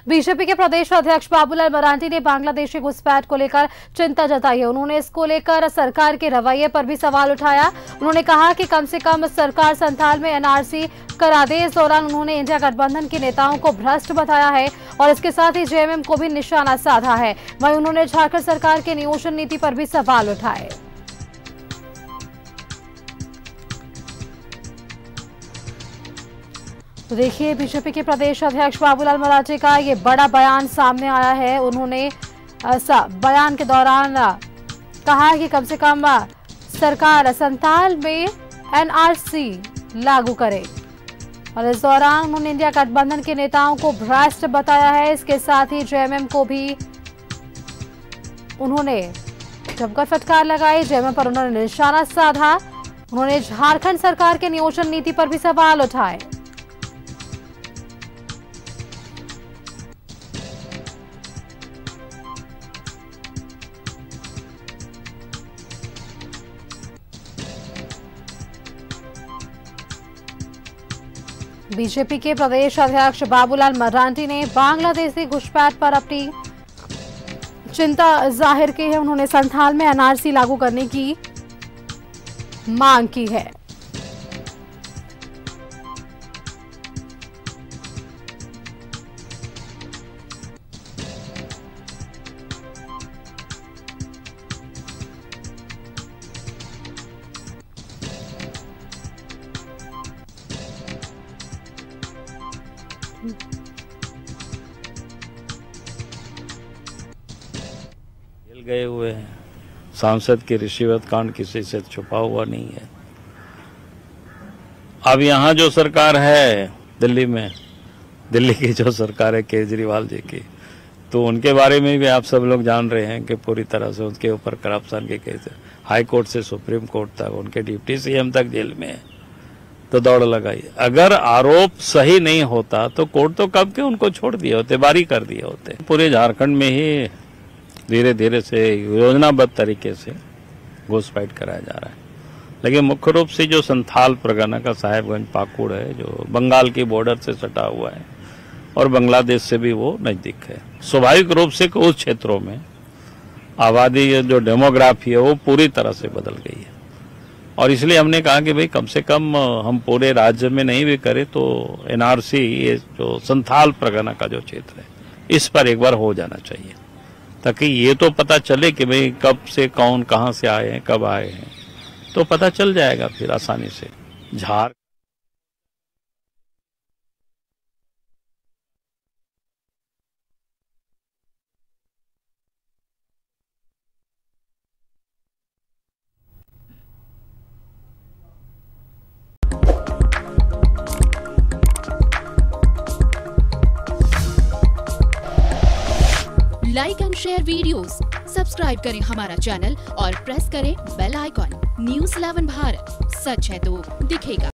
BJP के प्रदेश अध्यक्ष बाबूलाल मरांडी ने बांग्लादेशी घुसपैठ को लेकर चिंता जताई है। उन्होंने इसको लेकर सरकार के रवैये पर भी सवाल उठाया। उन्होंने कहा कि कम से कम सरकार संथाल में एनआरसी करा दे। इस दौरान उन्होंने इंडिया गठबंधन के नेताओं को भ्रष्ट बताया है और इसके साथ ही जेएमएम को भी निशाना साधा है। वहीं उन्होंने झारखंड सरकार के नियोजन नीति पर भी सवाल उठाए। तो देखिए, बीजेपी के प्रदेश अध्यक्ष बाबूलाल मरांडी का ये बड़ा बयान सामने आया है। उन्होंने बयान के दौरान कहा है कि कम से कम सरकार संथाल में एनआरसी लागू करे और इस दौरान उन्होंने इंडिया गठबंधन के नेताओं को भ्रष्ट बताया है। इसके साथ ही जेएमएम को भी उन्होंने जमकर फटकार लगाई। जेएमएम पर उन्होंने निशाना साधा। उन्होंने झारखंड सरकार के नियोजन नीति पर भी सवाल उठाए। बीजेपी के प्रदेश अध्यक्ष बाबूलाल मरांडी ने बांग्लादेशी घुसपैठ पर अपनी चिंता जाहिर की है। उन्होंने संथाल में एनआरसी लागू करने की मांग की है। जेल गए हुए हैं। सांसद की रिश्वत कांड किसी से छुपा हुआ नहीं है। अब यहाँ जो सरकार है दिल्ली में, दिल्ली की जो सरकार है केजरीवाल जी की, तो उनके बारे में भी आप सब लोग जान रहे हैं कि पूरी तरह से उनके ऊपर करप्शन के केस है। हाई कोर्ट से सुप्रीम कोर्ट तक, उनके डिप्टी सीएम तक जेल में है। तो दौड़ लगाई। अगर आरोप सही नहीं होता तो कोर्ट तो कब के उनको छोड़ दिए होते, बारी कर दिए होते। पूरे झारखंड में ही धीरे धीरे से योजनाबद्ध तरीके से घुसपैठ कराया जा रहा है। लेकिन मुख्य रूप से जो संथाल परगना का साहेबगंज पाकुड़ है, जो बंगाल की बॉर्डर से सटा हुआ है और बांग्लादेश से भी वो नजदीक है, स्वाभाविक रूप से उस क्षेत्रों में आबादी जो डेमोग्राफी है वो पूरी तरह से बदल गई है। और इसलिए हमने कहा कि भाई कम से कम हम पूरे राज्य में नहीं भी करें तो एनआरसी, ये जो संथाल परगना का जो क्षेत्र है, इस पर एक बार हो जाना चाहिए, ताकि ये तो पता चले कि भाई कब से कौन कहां से आए हैं, कब आए हैं, तो पता चल जाएगा फिर आसानी से। Like and share videos, subscribe करें हमारा चैनल और प्रेस करें बेल आइकॉन। न्यूज़ 11 भारत, सच है तो दिखेगा।